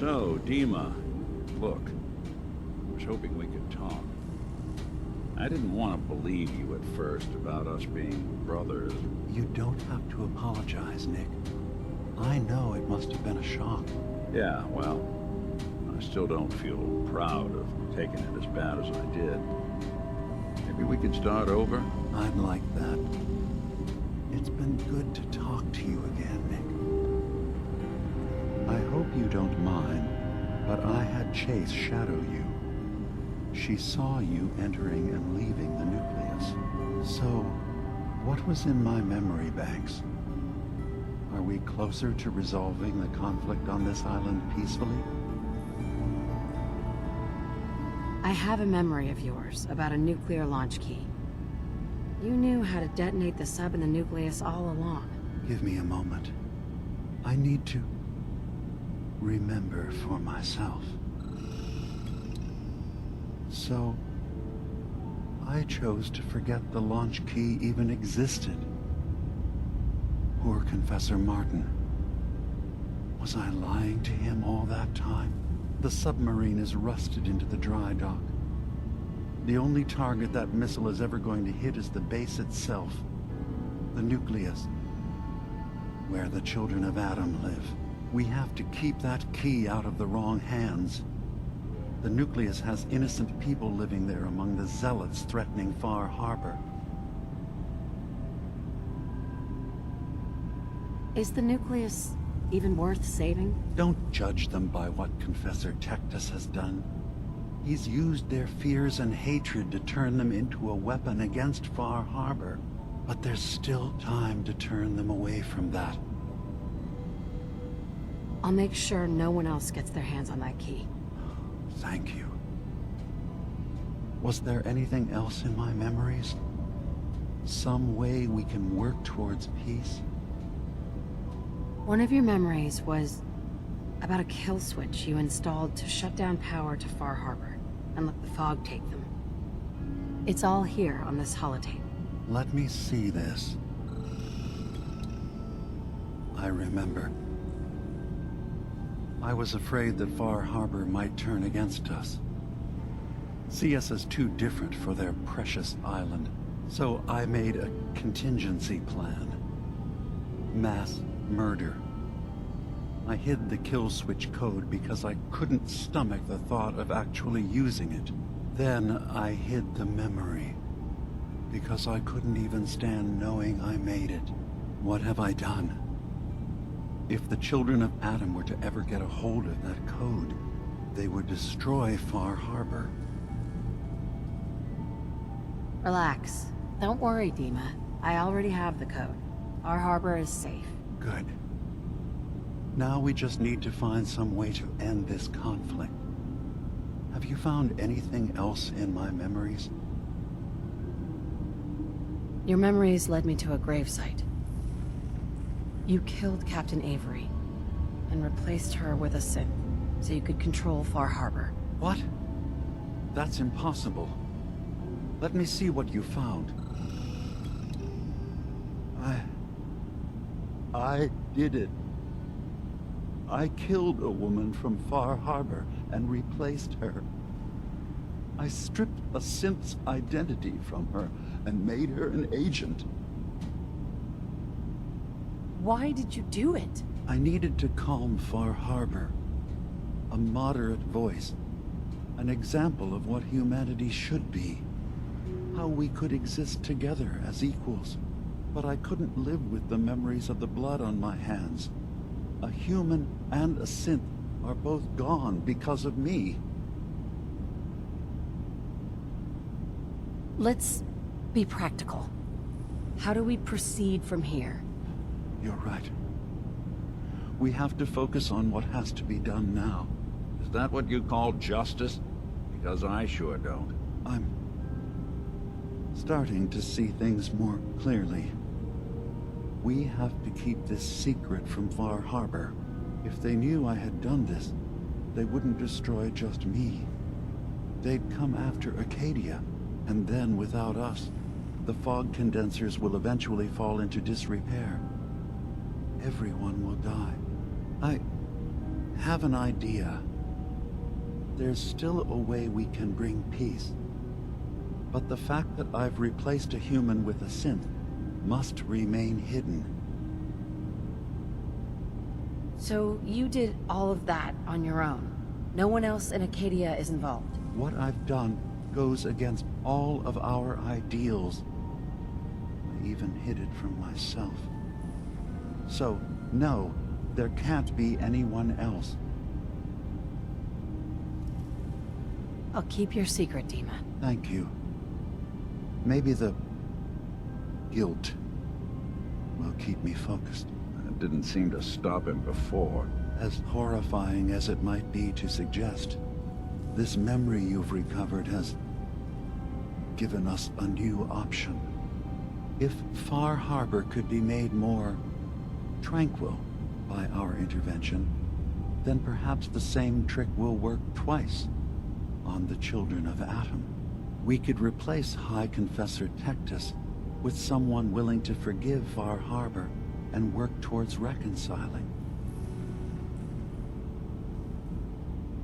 So, Dima, look, I was hoping we could talk. I didn't want to believe you at first about us being brothers. You don't have to apologize, Nick. I know it must have been a shock. Yeah, well, I still don't feel proud of taking it as bad as I did. Maybe we could start over? I'd like that. It's been good to talk to you again, Nick. I hope you don't mind, but I had Chase shadow you. She saw you entering and leaving the nucleus. So, what was in my memory banks? Are we closer to resolving the conflict on this island peacefully? I have a memory of yours about a nuclear launch key. You knew how to detonate the sub in the nucleus all along. Give me a moment. I need to remember for myself. So, I chose to forget the launch key even existed. Poor Confessor Martin. Was I lying to him all that time? The submarine is rusted into the dry dock. The only target that missile is ever going to hit is the base itself. The nucleus. Where the children of Adam live. We have to keep that key out of the wrong hands. The nucleus has innocent people living there among the zealots threatening Far Harbor. Is the nucleus even worth saving? Don't judge them by what Confessor Tectus has done. He's used their fears and hatred to turn them into a weapon against Far Harbor. But there's still time to turn them away from that. I'll make sure no one else gets their hands on that key. Thank you. Was there anything else in my memories? Some way we can work towards peace? One of your memories was about a kill switch you installed to shut down power to Far Harbor and let the fog take them. It's all here on this holotape. Let me see this. I remember. I was afraid that Far Harbor might turn against us. See us as too different for their precious island. So I made a contingency plan. Mass murder. I hid the kill switch code because I couldn't stomach the thought of actually using it. Then I hid the memory because I couldn't even stand knowing I made it. What have I done? If the children of Adam were to ever get a hold of that code, they would destroy Far Harbor. Relax. Don't worry, Dima. I already have the code. Far Harbor is safe. Good. Now we just need to find some way to end this conflict. Have you found anything else in my memories? Your memories led me to a gravesite. You killed Captain Avery and replaced her with a synth so you could control Far Harbor. What? That's impossible. Let me see what you found. I did it. I killed a woman from Far Harbor and replaced her. I stripped a synth's identity from her and made her an agent. Why did you do it? I needed to calm Far Harbor. A moderate voice. An example of what humanity should be. How we could exist together as equals. But I couldn't live with the memories of the blood on my hands. A human and a synth are both gone because of me. Let's be practical. How do we proceed from here? You're right. We have to focus on what has to be done now. Is that what you call justice? Because I sure don't. I'm starting to see things more clearly. We have to keep this secret from Far Harbor. If they knew I had done this, they wouldn't destroy just me. They'd come after Acadia, and then without us, the fog condensers will eventually fall into disrepair. Everyone will die. have an idea. There's still a way we can bring peace. But the fact that I've replaced a human with a synth must remain hidden. So you did all of that on your own? No one else in Acadia is involved? What I've done goes against all of our ideals. I even hid it from myself. So, no, there can't be anyone else. I'll keep your secret, Dima. Thank you. Maybe the guilt will keep me focused. It didn't seem to stop him before. As horrifying as it might be to suggest, this memory you've recovered has given us a new option. If Far Harbor could be made more tranquil by our intervention, then perhaps the same trick will work twice on the children of Atom. We could replace High Confessor Tectus with someone willing to forgive Far Harbor and work towards reconciling.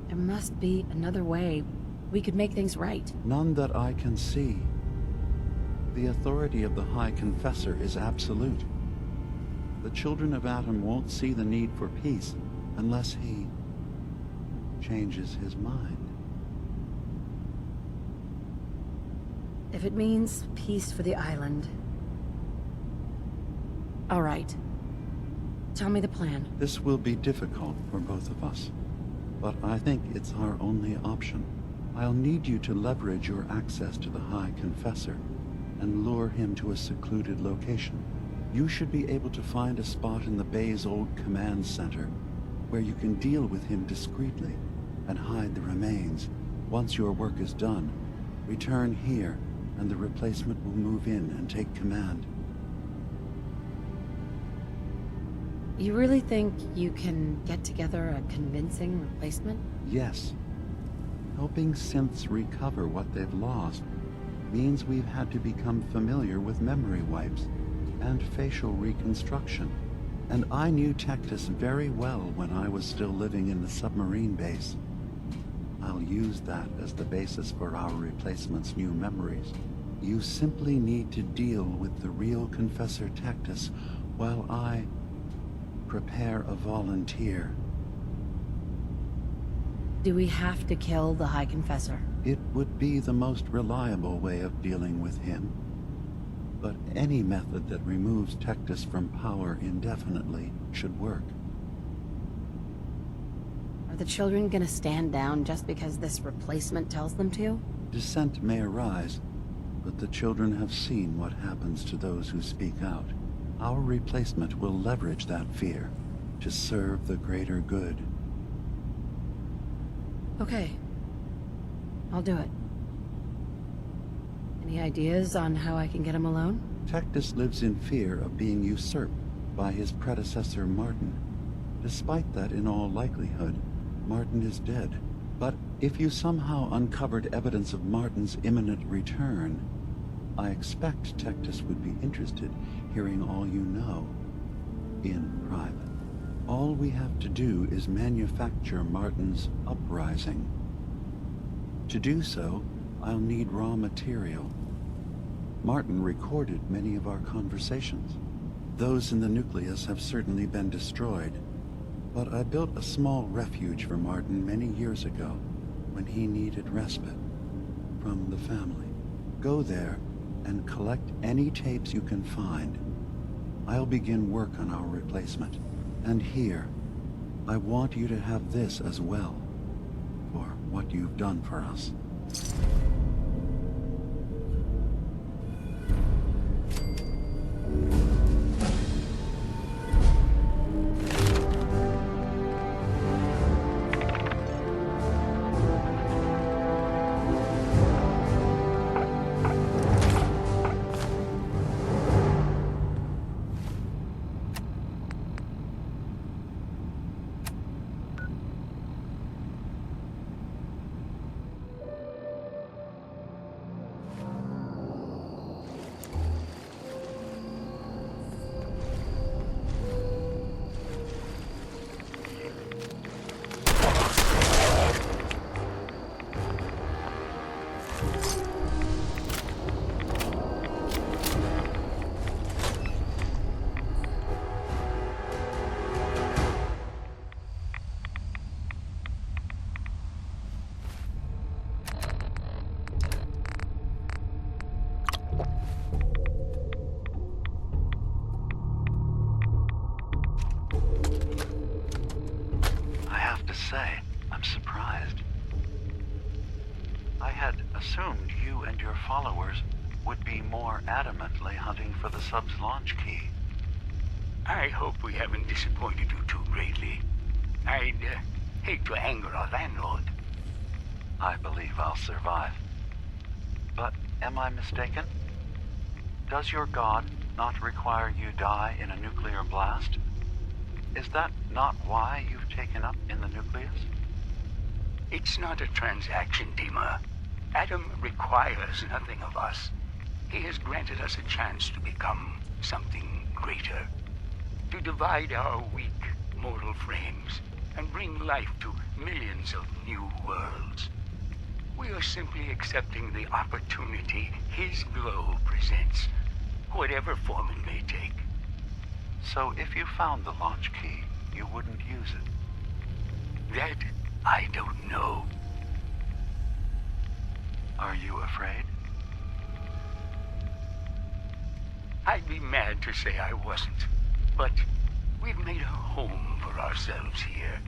There must be another way we could make things right. None that I can see. The authority of the High Confessor is absolute. The children of Atom won't see the need for peace unless he changes his mind. If it means peace for the island. All right. Tell me the plan. This will be difficult for both of us, but I think it's our only option. I'll need you to leverage your access to the High Confessor and lure him to a secluded location. You should be able to find a spot in the Bay's old command center where you can deal with him discreetly and hide the remains. Once your work is done, return here and the replacement will move in and take command. You really think you can get together a convincing replacement? Yes. Helping synths recover what they've lost means we've had to become familiar with memory wipes and facial reconstruction. And I knew Tectus very well when I was still living in the submarine base. I'll use that as the basis for our replacement's new memories. You simply need to deal with the real Confessor Tectus while I prepare a volunteer. Do we have to kill the High Confessor? It would be the most reliable way of dealing with him. But any method that removes Tectus from power indefinitely should work. Are the children gonna stand down just because this replacement tells them to? Dissent may arise, but the children have seen what happens to those who speak out. Our replacement will leverage that fear to serve the greater good. Okay. I'll do it. Any ideas on how I can get him alone? Tectus lives in fear of being usurped by his predecessor Martin. Despite that, in all likelihood, Martin is dead. But if you somehow uncovered evidence of Martin's imminent return, I expect Tectus would be interested hearing all you know in private. All we have to do is manufacture Martin's uprising. To do so, I'll need raw material. Martin recorded many of our conversations. Those in the nucleus have certainly been destroyed, but I built a small refuge for Martin many years ago when he needed respite from the family. Go there and collect any tapes you can find. I'll begin work on our replacement. And here, I want you to have this as well, for what you've done for us. say, I'm surprised. I had assumed you and your followers would be more adamantly hunting for the sub's launch key. I hope we haven't disappointed you too greatly. I'd hate to anger our landlord. I believe I'll survive. But am I mistaken? Does your god not require you die in a nuclear blast? Is that not why you've taken up in the nucleus? It's not a transaction, Dima. Adam requires nothing of us. He has granted us a chance to become something greater. To divide our weak, mortal frames and bring life to millions of new worlds. We are simply accepting the opportunity his glow presents, whatever form it may take. So if you found the launch key, you wouldn't use it? That I don't know. Are you afraid? I'd be mad to say I wasn't, but we've made a home for ourselves here.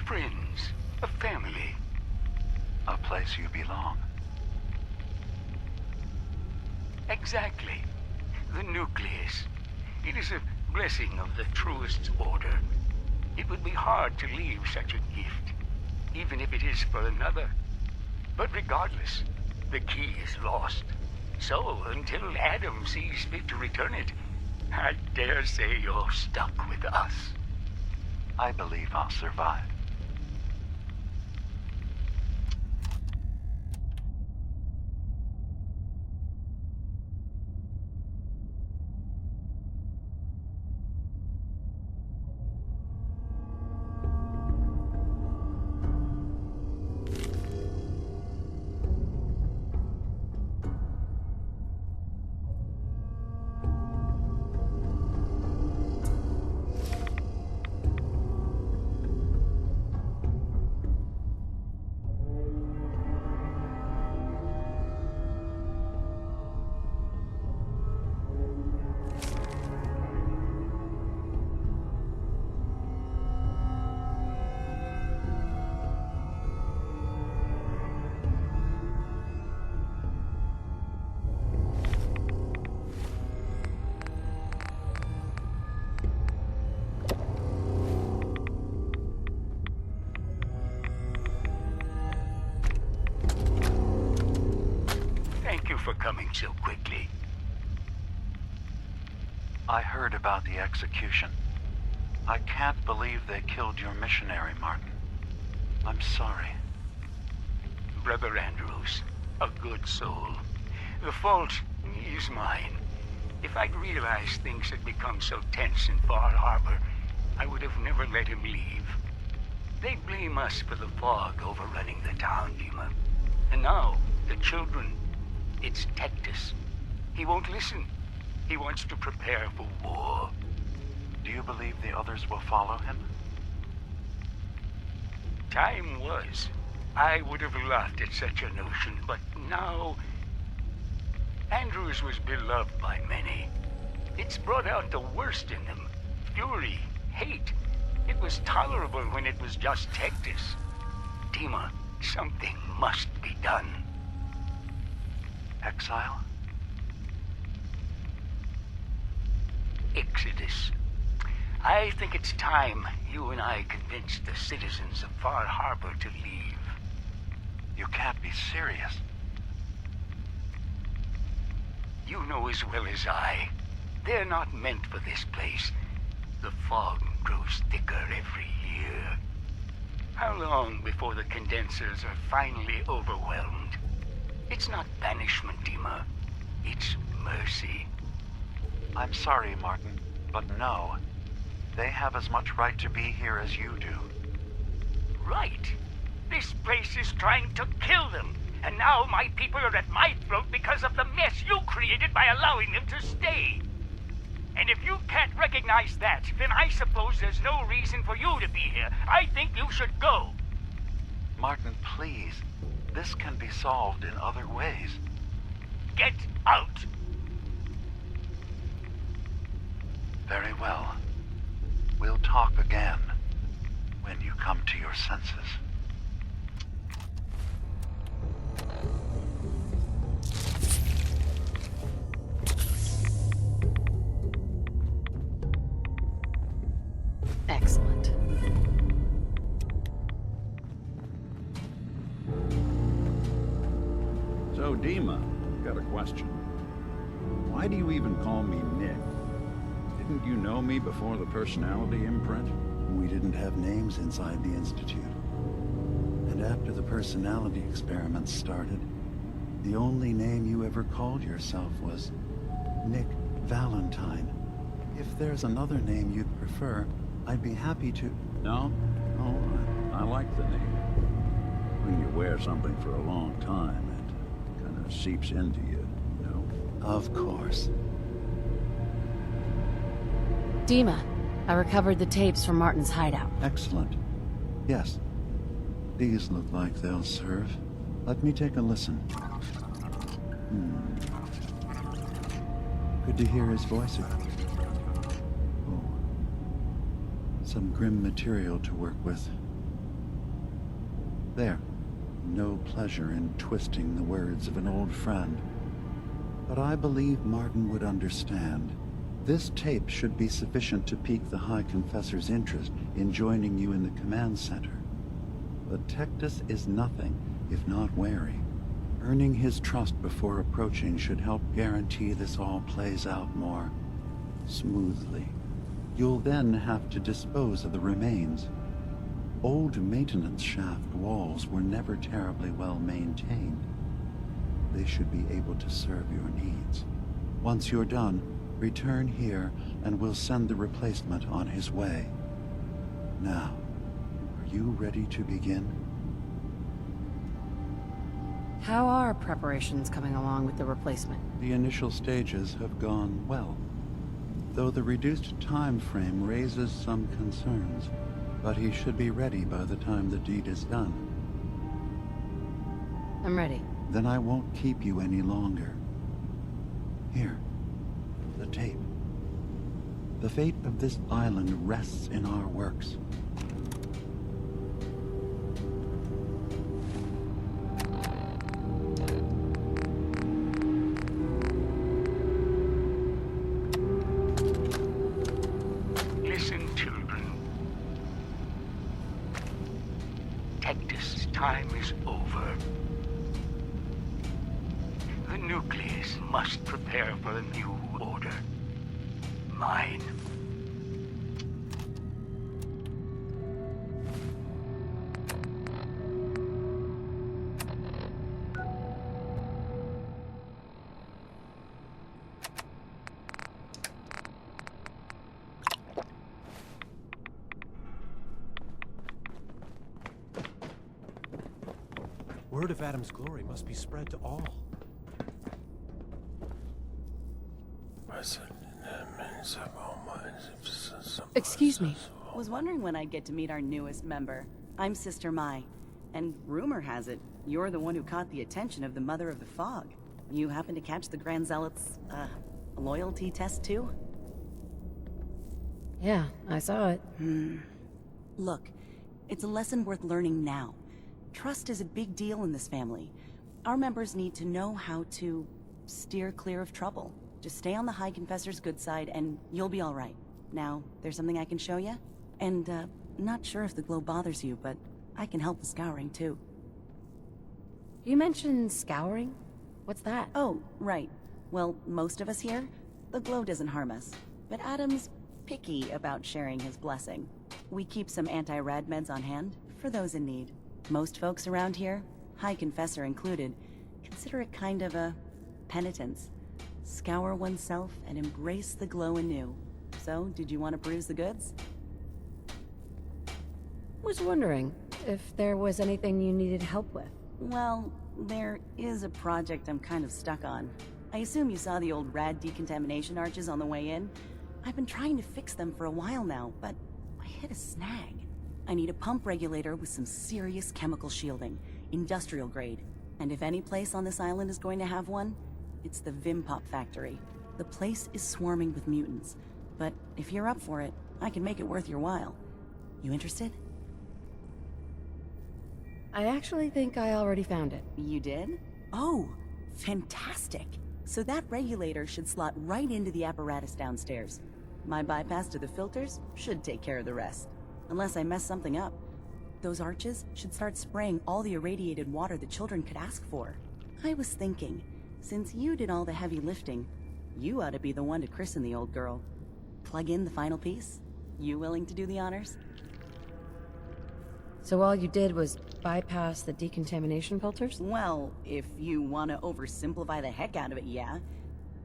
Friends, a family. A place you belong. Exactly. The nucleus. It is a blessing of the truest order. It would be hard to leave such a gift, even if it is for another. But regardless, the key is lost. So, until Adam sees fit to return it, I dare say you're stuck with us. I believe I'll survive. Thank you for coming so quickly. I heard about the execution. I can't believe they killed your missionary, Martin. I'm sorry. Brother Andrews, a good soul. The fault is mine. If I'd realized things had become so tense in Far Harbor, I would have never let him leave. They blame us for the fog overrunning the town, Dima. And now, the children. It's Tectus. He won't listen. He wants to prepare for war. Do you believe the others will follow him? Time was. I would have laughed at such a notion, but now... Andrews was beloved by many. It's brought out the worst in them. Fury, hate. It was tolerable when it was just Tectus. Dima, something must be done. Exile? Exodus. I think it's time you and I convinced the citizens of Far Harbor to leave. You can't be serious. You know as well as I. They're not meant for this place. The fog grows thicker every year. How long before the condensers are finally overwhelmed? It's not banishment, Dima. It's mercy. I'm sorry, Martin, but no. They have as much right to be here as you do. Right. This place is trying to kill them. And now my people are at my throat because of the mess you created by allowing them to stay. And if you can't recognize that, then I suppose there's no reason for you to be here. I think you should go. Martin, please. This can be solved in other ways. Get out! Very well. We'll talk again. when you come to your senses. Excellent. So, Dima, got a question. Why do you even call me Nick? Didn't you know me before the personality imprint? We didn't have names inside the Institute. And after the personality experiments started, the only name you ever called yourself was Nick Valentine. If there's another name you'd prefer, I'd be happy to... No? Oh, I like the name. When you wear something for a long time, it kind of seeps into you, you know? Of course. Dima, I recovered the tapes from Martin's hideout. Excellent. Yes. These look like they'll serve. Let me take a listen. Good to hear his voice again. Oh. Some grim material to work with. There. No pleasure in twisting the words of an old friend. But I believe Martin would understand. This tape should be sufficient to pique the High Confessor's interest in joining you in the command center. But Tectus is nothing if not wary. Earning his trust before approaching should help guarantee this all plays out more smoothly. You'll then have to dispose of the remains. Old maintenance shaft walls were never terribly well maintained. They should be able to serve your needs. Once you're done, return here and we'll send the replacement on his way. Now, are you ready to begin? How are preparations coming along with the replacement? The initial stages have gone well, though the reduced time frame raises some concerns. But he should be ready by the time the deed is done. I'm ready. Then I won't keep you any longer. Here, the tape. The fate of this island rests in our works. Listen, children. Tectus' time is over. The nucleus must prepare for a new order. Mine. Word of Adam's glory must be spread to all. Excuse me. Was wondering when I'd get to meet our newest member. I'm Sister Mai, and rumor has it, you're the one who caught the attention of the Mother of the Fog. You happen to catch the Grand Zealot's, loyalty test too? Yeah, I saw it. Look, it's a lesson worth learning now. Trust is a big deal in this family. Our members need to know how to steer clear of trouble. Just stay on the High Confessor's good side and you'll be all right. Now, there's something I can show you? And, not sure if the glow bothers you, but I can help with scouring too. You mentioned scouring? What's that? Oh, right. Well, most of us here, the glow doesn't harm us. But Adam's picky about sharing his blessing. We keep some anti-rad meds on hand for those in need. Most folks around here, High Confessor included, consider it kind of a penitence. Scour oneself and embrace the glow anew. So, did you want to peruse the goods? Was wondering if there was anything you needed help with. Well, there is a project I'm kind of stuck on. I assume you saw the old rad decontamination arches on the way in. I've been trying to fix them for a while now, but I hit a snag. I need a pump regulator with some serious chemical shielding, industrial grade. And if any place on this island is going to have one, it's the Vimpop factory. The place is swarming with mutants, but if you're up for it, I can make it worth your while. You interested? I actually think I already found it. You did? Oh, fantastic. So that regulator should slot right into the apparatus downstairs. My bypass to the filters should take care of the rest. Unless I mess something up. Those arches should start spraying all the irradiated water the children could ask for. I was thinking, since you did all the heavy lifting, you ought to be the one to christen the old girl. Plug in the final piece? You willing to do the honors? So all you did was bypass the decontamination filters? Well, if you want to oversimplify the heck out of it, yeah.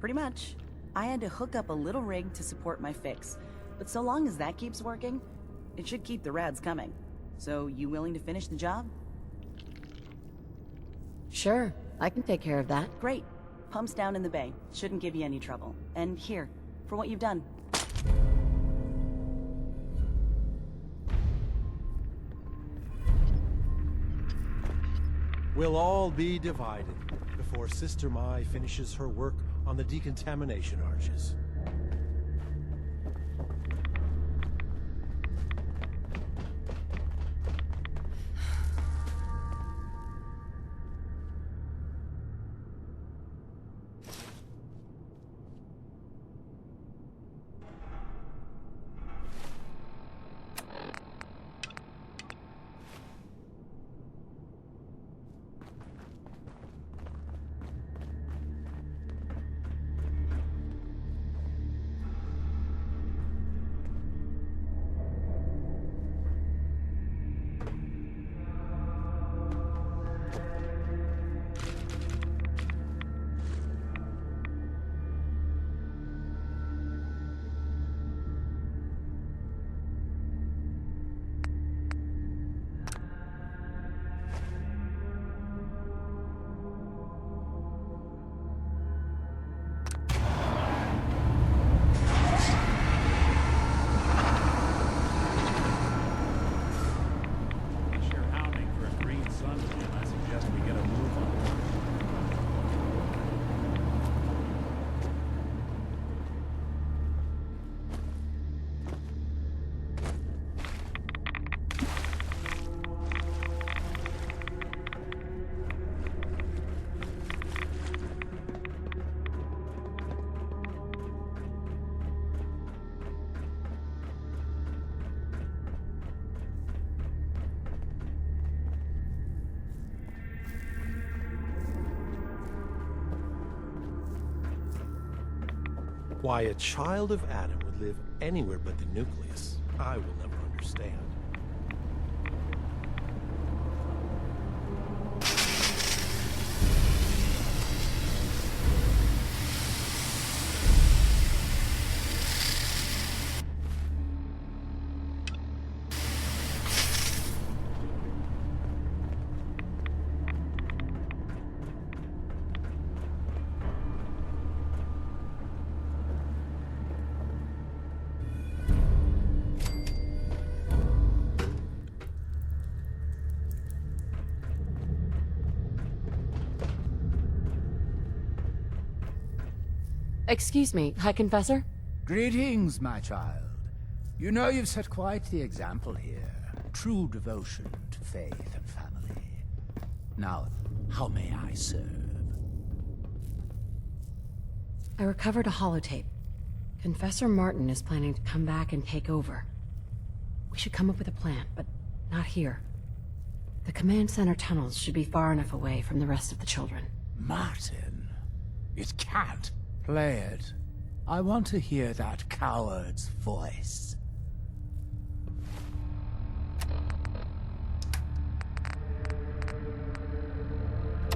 Pretty much. I had to hook up a little rig to support my fix, but so long as that keeps working, it should keep the rads coming. So, you willing to finish the job? Sure, I can take care of that. Great. Pumps down in the bay. Shouldn't give you any trouble. And here, for what you've done. We'll all be divided before Sister Mai finishes her work on the decontamination arches. Why a child of Adam would live anywhere but the nucleus, I will never understand. Excuse me, High Confessor? Greetings, my child. You know you've set quite the example here. True devotion to faith and family. Now, how may I serve? I recovered a holotape. Confessor Martin is planning to come back and take over. We should come up with a plan, but not here. The command center tunnels should be far enough away from the rest of the children. Martin? It can't. Play it. I want to hear that coward's voice.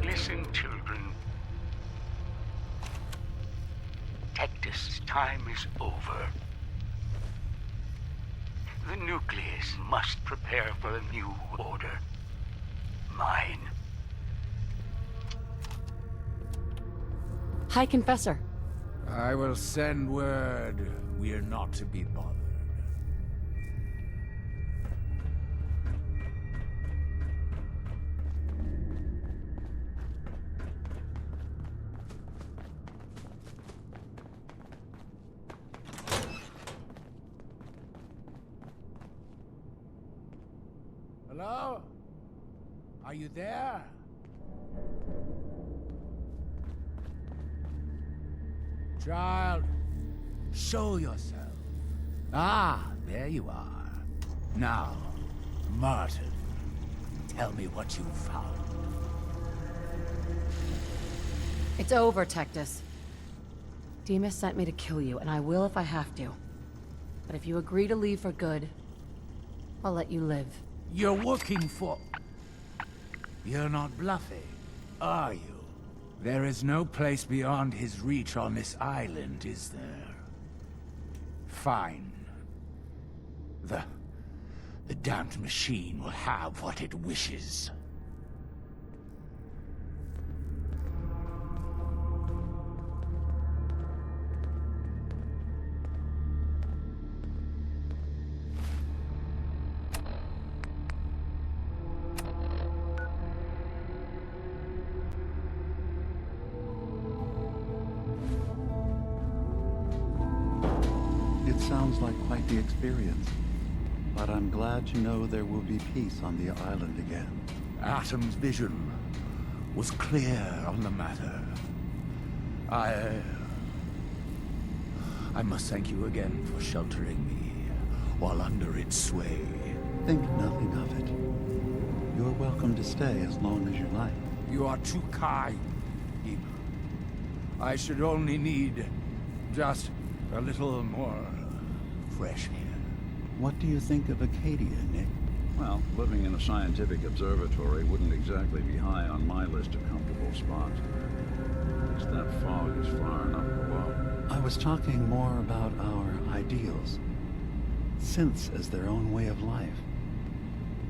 Listen, children. Tectus' time is over. The nucleus must prepare for a new order. Mine. High Confessor. I will send word we are not to be bothered. Hello? Are you there? Child, show yourself. Ah, there you are. Now, Martin, tell me what you found. It's over, Tectus. Demas sent me to kill you, and I will if I have to. But if you agree to leave for good, I'll let you live. You're working for... You're not bluffing, are you? There is no place beyond his reach on this island, is there? Fine. The damned machine will have what it wishes. It sounds like quite the experience. But I'm glad to know there will be peace on the island again. Atom's vision was clear on the matter. I must thank you again for sheltering me while under its sway. Think nothing of it. You're welcome to stay as long as you like. You are too kind, Eva. I should only need just a little more fresh air. What do you think of Acadia, Nick? Well, living in a scientific observatory wouldn't exactly be high on my list of comfortable spots. At least that fog is far enough below. I was talking more about our ideals. Synths as their own way of life.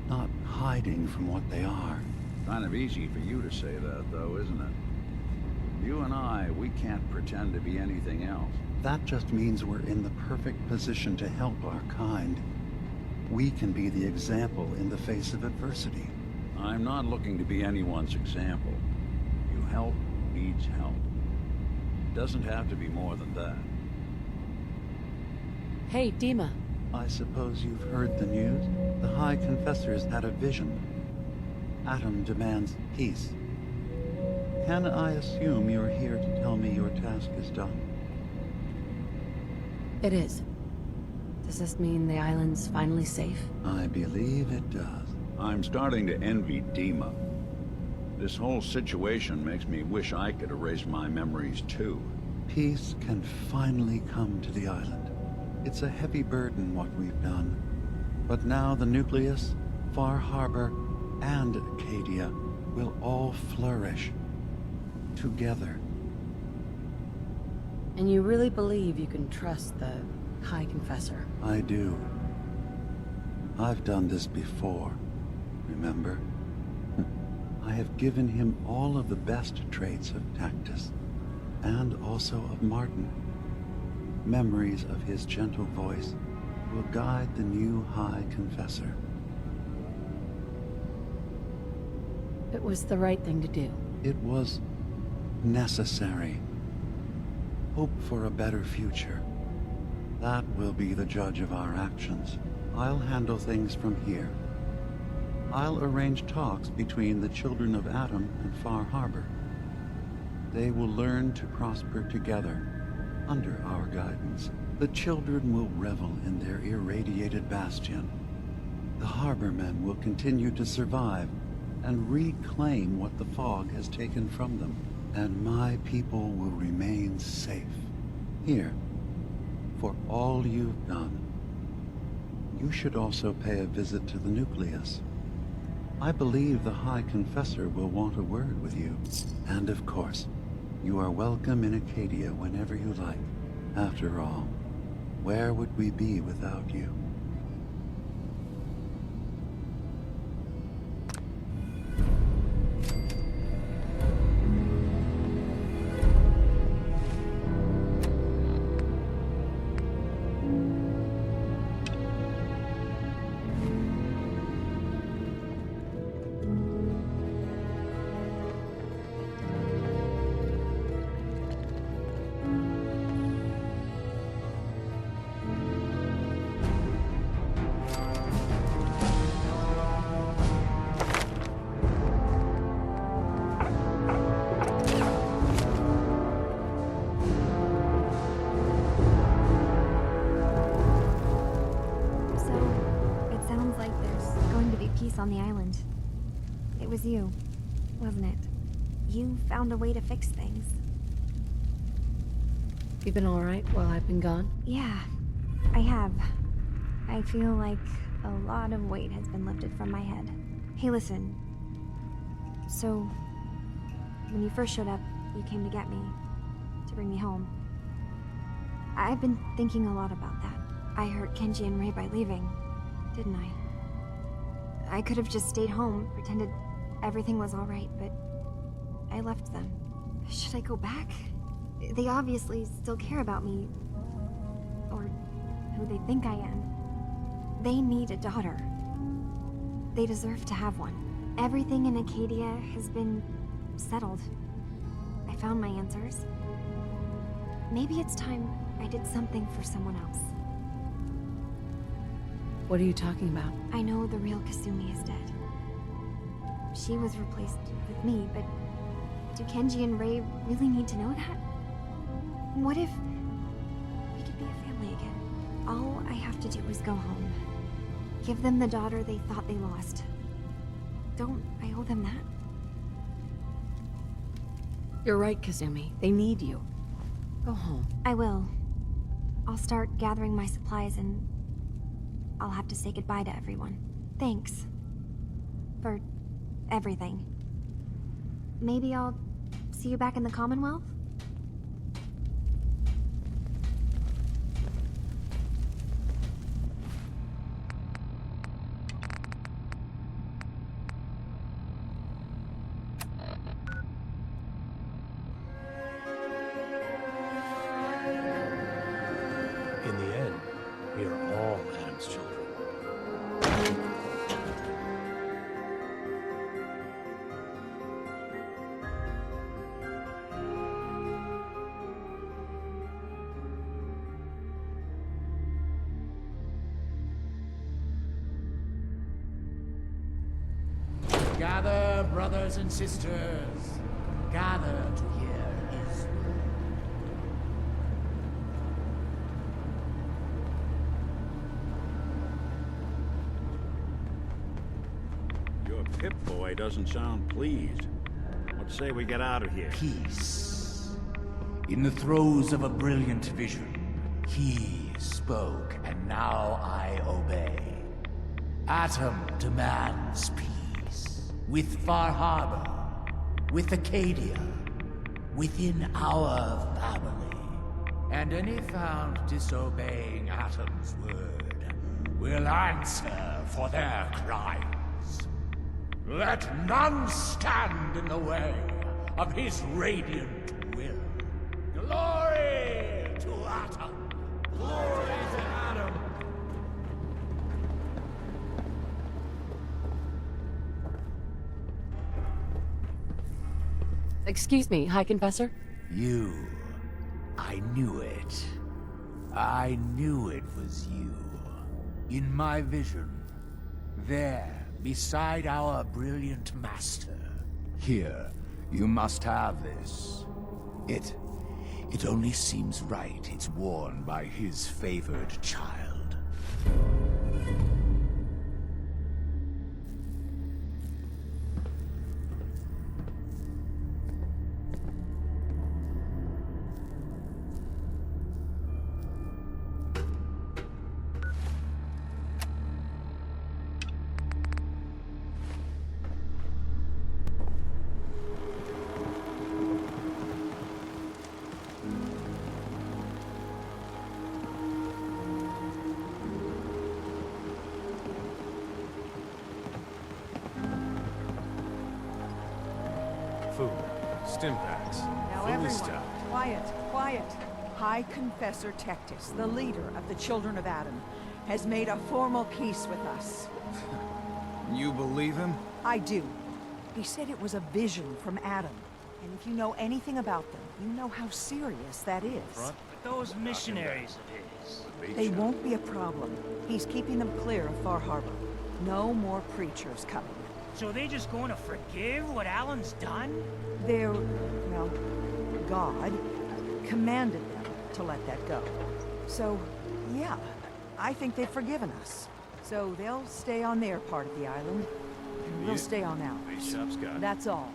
Not hiding from what they are. Kind of easy for you to say that, though, isn't it? You and I, we can't pretend to be anything else. That just means we're in the perfect position to help our kind. We can be the example in the face of adversity. I'm not looking to be anyone's example. You help needs help. It doesn't have to be more than that. Hey, Dima. I suppose you've heard the news? The High Confessor's had a vision. Atom demands peace. Can I assume you're here to tell me your task is done? It is. Does this mean the island's finally safe? I believe it does. I'm starting to envy Dima. This whole situation makes me wish I could erase my memories too. Peace can finally come to the island. It's a heavy burden what we've done. But now the Nucleus, Far Harbor, and Acadia will all flourish. Together. And you really believe you can trust the High Confessor? I do. I've done this before, remember? I have given him all of the best traits of Tactus, and also of Martin. Memories of his gentle voice will guide the new High Confessor. It was the right thing to do. It was necessary. Hope for a better future. That will be the judge of our actions. I'll handle things from here. I'll arrange talks between the children of Atom and Far Harbor. They will learn to prosper together, under our guidance. The children will revel in their irradiated bastion. The Harbormen will continue to survive and reclaim what the fog has taken from them. And my people will remain safe. Here, for all you've done. You should also pay a visit to the Nucleus. I believe the High Confessor will want a word with you. And of course, you are welcome in Acadia whenever you like. After all, where would we be without you? chaos on the island. It was you, wasn't it? You found a way to fix things. You been alright while I've been gone? Yeah, I have. I feel like a lot of weight has been lifted from my head. Hey, listen. So, when you first showed up, you came to get me, to bring me home. I've been thinking a lot about that. I hurt Kenji and Rei by leaving, didn't I? I could have just stayed home, pretended everything was alright, but I left them. Should I go back? They obviously still care about me, or who they think I am. They need a daughter. They deserve to have one. Everything in Acadia has been settled. I found my answers. Maybe it's time I did something for someone else. What are you talking about? I know the real Kasumi is dead. She was replaced with me, but do Kenji and Rei really need to know that? What if we could be a family again? All I have to do is go home. Give them the daughter they thought they lost. Don't I owe them that? You're right, Kazumi. They need you. Go home. I will. I'll start gathering my supplies and I'll have to say goodbye to everyone. Thanks. For everything. Maybe I'll see you back in the Commonwealth? In the end, we are all Adam's children. Gather, brothers and sisters. Gather to hear his word. Your Pip-Boy doesn't sound pleased. What say we get out of here? Peace. In the throes of a brilliant vision, he spoke, and now I obey. Atom demands peace. With Far Harbor, with Acadia, within our family. And any found disobeying Atom's word will answer for their crimes. Let none stand in the way of his radiant will. Glory to Atom! Glory to Atom! Excuse me, High Confessor? You. I knew it. I knew it was you. In my vision. There, beside our brilliant master. Here, you must have this. It only seems right it's worn by his favored child. Food, stim packs, Now fully everyone, stocked. quiet, quiet. High Confessor Tectus, the leader of the Children of Adam, has made a formal peace with us. You believe him? I do. He said it was a vision from Adam. And if you know anything about them, you know how serious that is. Those missionaries of his. They won't be a problem. He's keeping them clear of Far Harbor. No more preachers coming. So they just going to forgive what Alan's done? They're, well, God commanded them to let that go. So, yeah, I think they've forgiven us. So they'll stay on their part of the island. We'll stay on out. Base shop's got. That's all.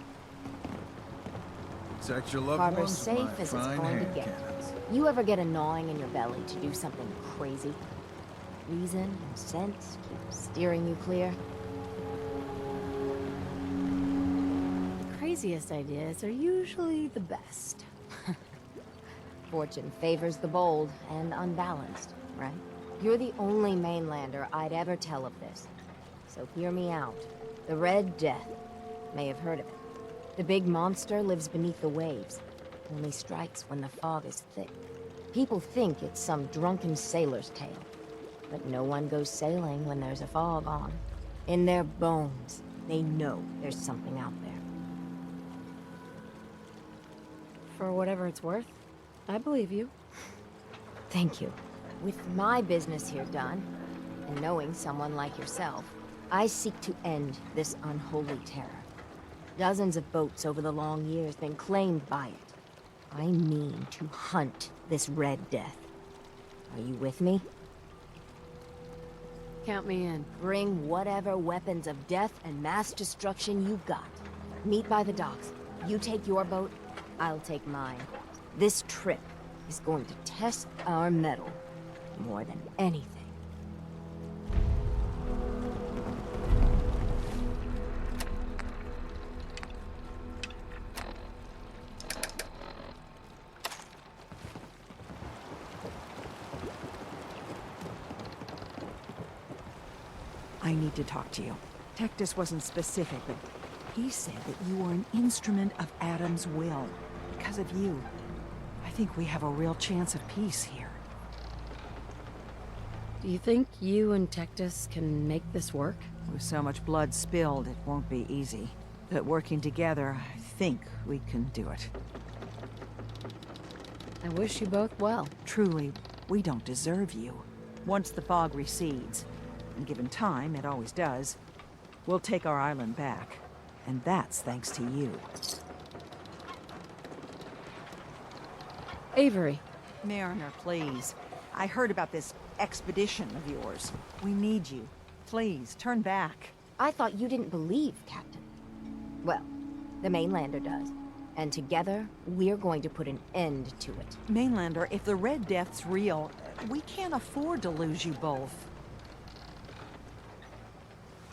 Protect your loved Harbor's ones, safe my as it's fine going to hand get. cannons. You ever get a gnawing in your belly to do something crazy? Reason and sense keep steering you clear. The craziest ideas are usually the best. Fortune favors the bold and unbalanced, right? You're the only mainlander I'd ever tell of this. So hear me out. The Red Death. May have heard of it. The big monster lives beneath the waves. Only strikes when the fog is thick. People think it's some drunken sailor's tale. But no one goes sailing when there's a fog on. In their bones, they know there's something out there. For whatever it's worth, I believe you. Thank you. With my business here done, and knowing someone like yourself, I seek to end this unholy terror. Dozens of boats over the long years been claimed by it. I mean to hunt this Red Death. Are you with me? Count me in. Bring whatever weapons of death and mass destruction you got. Meet by the docks. You take your boat, I'll take mine. This trip is going to test our mettle more than anything. I need to talk to you. Tectus wasn't specific, but he said that you were an instrument of Adam's will. Because of you, I think we have a real chance of peace here. Do you think you and Tectus can make this work? With so much blood spilled, it won't be easy. But working together, I think we can do it. I wish you both well. Truly, we don't deserve you. Once the fog recedes, and given time, it always does, we'll take our island back. And that's thanks to you. Avery. Mariner, please. I heard about this expedition of yours. We need you. Please, turn back. I thought you didn't believe, Captain. Well, the mainlander does. And together, we're going to put an end to it. Mainlander, if the Red Death's real, we can't afford to lose you both.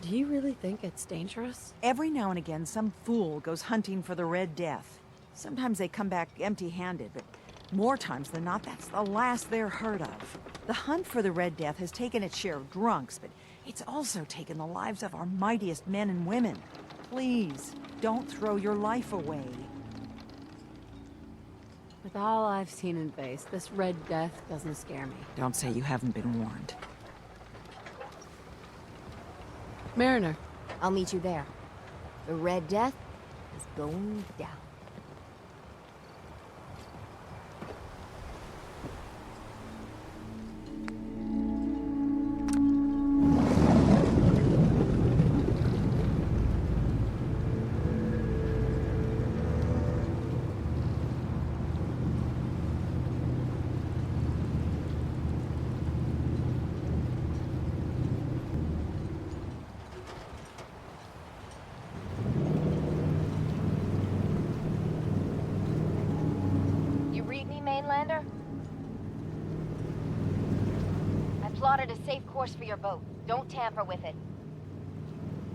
Do you really think it's dangerous? Every now and again, some fool goes hunting for the Red Death. Sometimes they come back empty-handed, but more times than not, that's the last they're heard of. The hunt for the Red Death has taken its share of drunks, but it's also taken the lives of our mightiest men and women. Please, don't throw your life away. With all I've seen and faced, this Red Death doesn't scare me. Don't say you haven't been warned. Mariner. I'll meet you there. The Red Death is going down. Mainlander? I plotted a safe course for your boat. Don't tamper with it.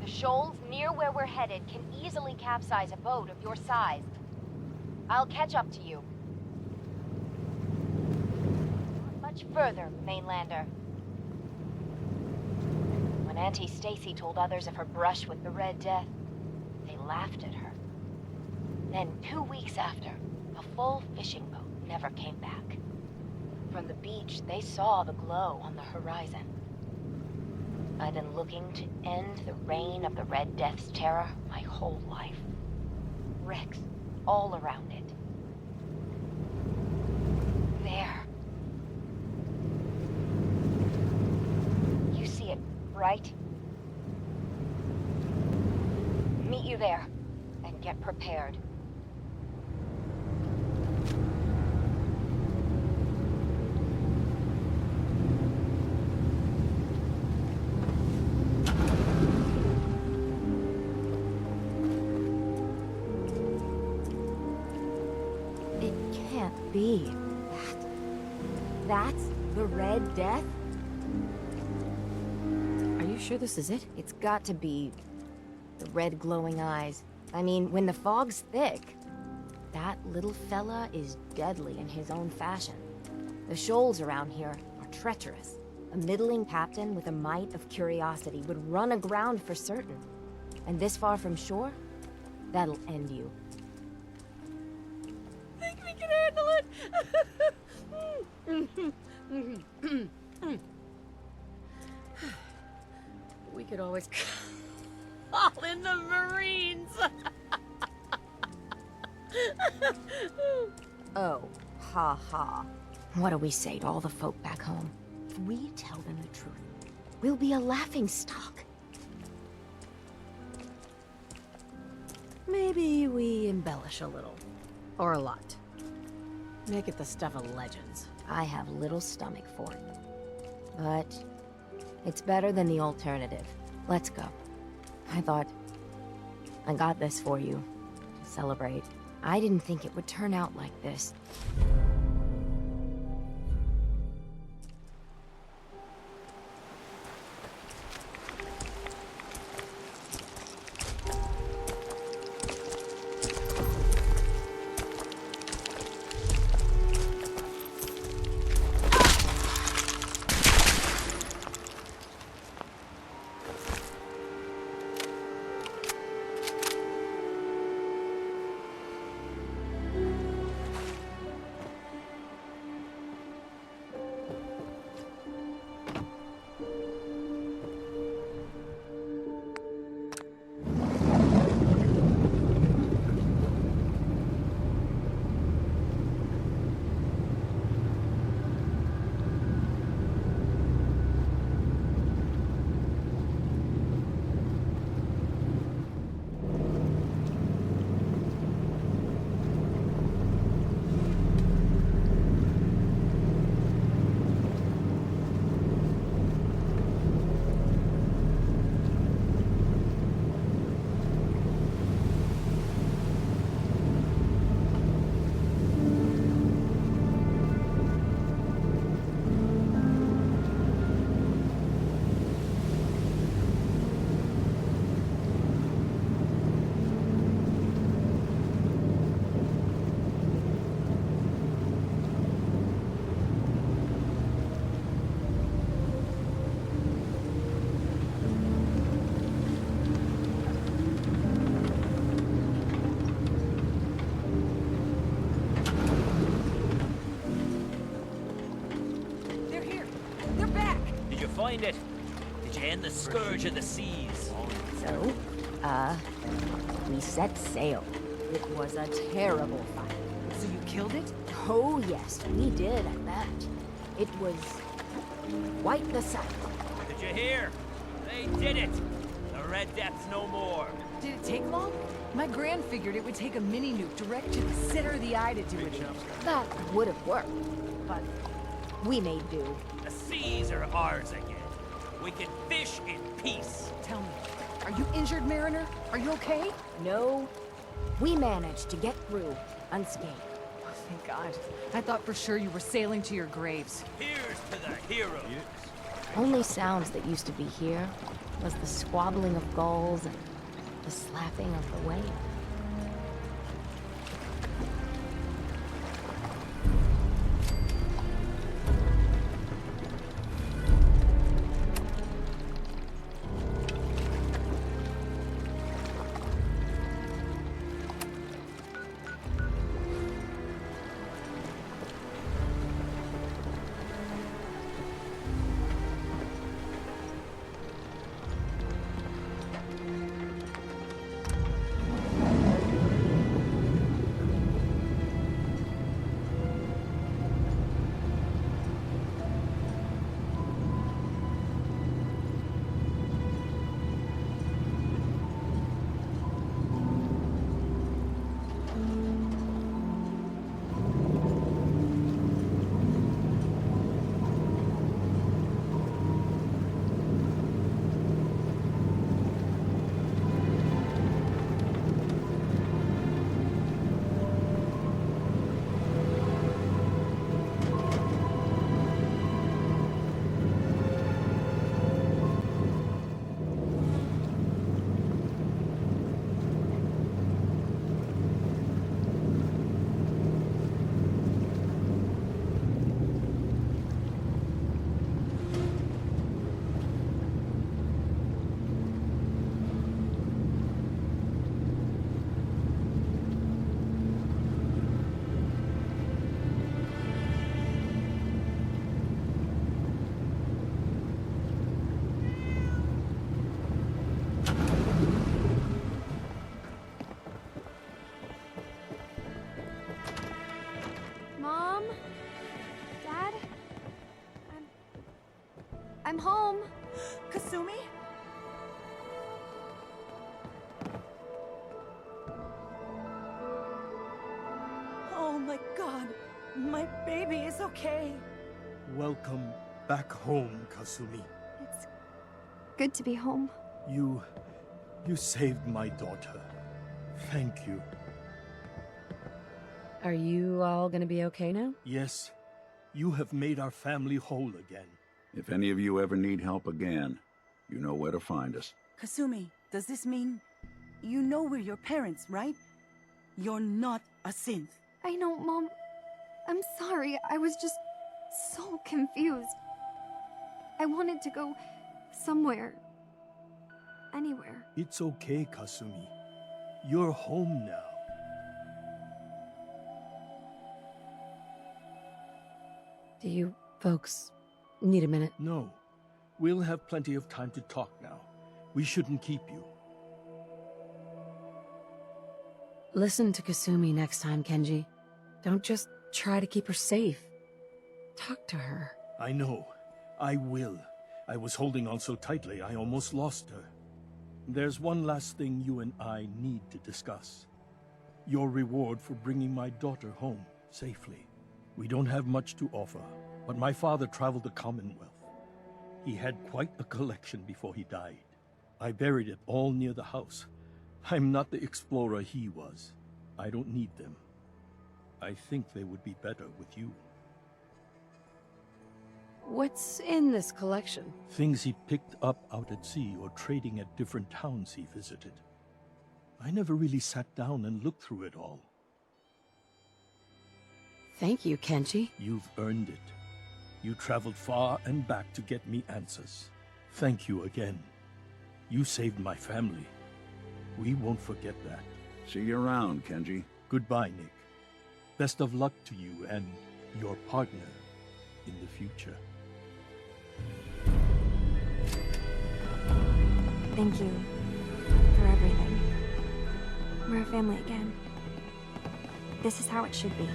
The shoals near where we're headed can easily capsize a boat of your size. I'll catch up to you. Much further, Mainlander. When Auntie Stacy told others of her brush with the Red Death, they laughed at her. Then 2 weeks after, a full fishing boat never came back. From the beach, they saw the glow on the horizon. I've been looking to end the reign of the Red Death's terror my whole life. Wrecks all around it. There. You see it, right? Meet you there, and get prepared. be? That's the Red Death? Are you sure this is it? It's got to be the red glowing eyes. I mean, when the fog's thick, that little fella is deadly in his own fashion. The shoals around here are treacherous. A middling captain with a mite of curiosity would run aground for certain. And this far from shore, that'll end you. I think we can handle it. We could always call in the Marines. Oh, ha ha. What do we say to all the folk back home? If we tell them the truth, we'll be a laughing stock. Maybe we embellish a little. Or a lot. Make it the stuff of legends. I have little stomach for it. But it's better than the alternative. Let's go. I thought I got this for you to celebrate. I didn't think it would turn out like this. Find it? Did you end the scourge of the seas? So, we set sail. It was a terrible fight. So you killed it? Oh yes, we did at that. It was quite the sight. Did you hear? They did it! The Red Death's no more. Did it take long? My Gran figured it would take a mini-nuke direct to the center of the eye to do it. That would have worked, but we made do. The seas are ours again. We can fish in peace. Tell me, are you injured, Mariner? Are you okay? No, we managed to get through unscathed. Oh, thank God. I thought for sure you were sailing to your graves. Here's to the heroes. Only sounds that used to be here was the squabbling of gulls and the slapping of the wave. I'm home. Kasumi? Oh my god, my baby is okay. Welcome back home, Kasumi. It's good to be home. You saved my daughter. Thank you. Are you all gonna be okay now? Yes, you have made our family whole again. If any of you ever need help again, you know where to find us. Kasumi, does this mean you know we're your parents, right? You're not a synth. I know, Mom. I'm sorry. I was just so confused. I wanted to go somewhere. Anywhere. It's okay, Kasumi. You're home now. Do you folks need a minute? No. We'll have plenty of time to talk now. We shouldn't keep you. Listen to Kasumi next time, Kenji. Don't just try to keep her safe. Talk to her. I know. I will. I was holding on so tightly I almost lost her. There's one last thing you and I need to discuss. Your reward for bringing my daughter home safely. We don't have much to offer, but my father traveled the Commonwealth. He had quite a collection before he died. I buried it all near the house. I'm not the explorer he was. I don't need them. I think they would be better with you. What's in this collection? Things he picked up out at sea or trading at different towns he visited. I never really sat down and looked through it all. Thank you, Kenji. You've earned it. You traveled far and back to get me answers. Thank you again. You saved my family. We won't forget that. See you around, Kenji. Goodbye, Nick. Best of luck to you and your partner in the future. Thank you for everything. We're a family again. This is how it should be.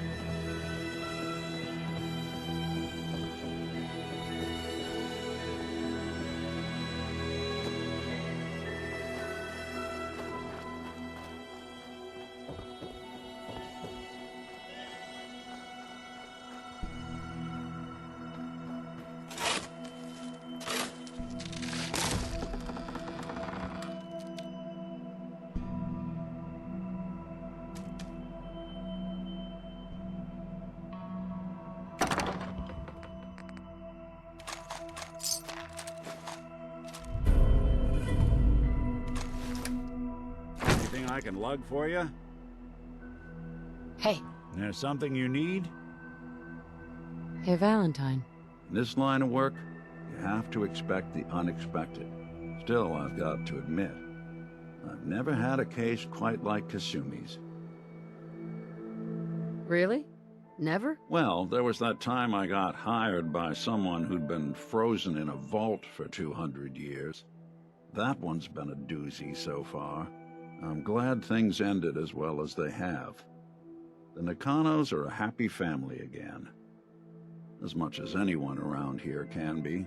Anything I can lug for you? Hey. There's something you need? Hey, Valentine. In this line of work, you have to expect the unexpected. Still, I've got to admit, I've never had a case quite like Kasumi's. Really? Never? Well, there was that time I got hired by someone who'd been frozen in a vault for 200 years. That one's been a doozy so far. I'm glad things ended as well as they have. The Nakanos are a happy family again. As much as anyone around here can be.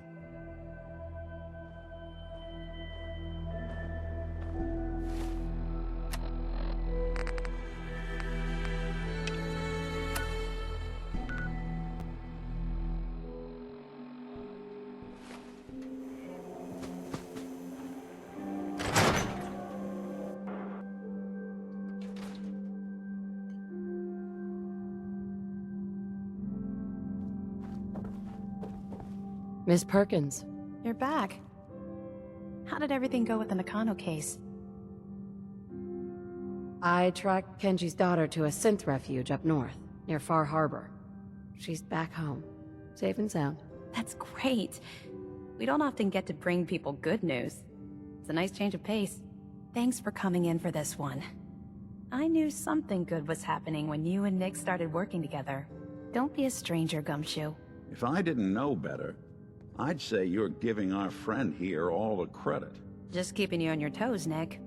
Miss Perkins. You're back. How did everything go with the Nakano case? I tracked Kenji's daughter to a synth refuge up north, near Far Harbor. She's back home, safe and sound. That's great. We don't often get to bring people good news. It's a nice change of pace. Thanks for coming in for this one. I knew something good was happening when you and Nick started working together. Don't be a stranger, Gumshoe. If I didn't know better, I'd say you're giving our friend here all the credit. Just keeping you on your toes, Nick.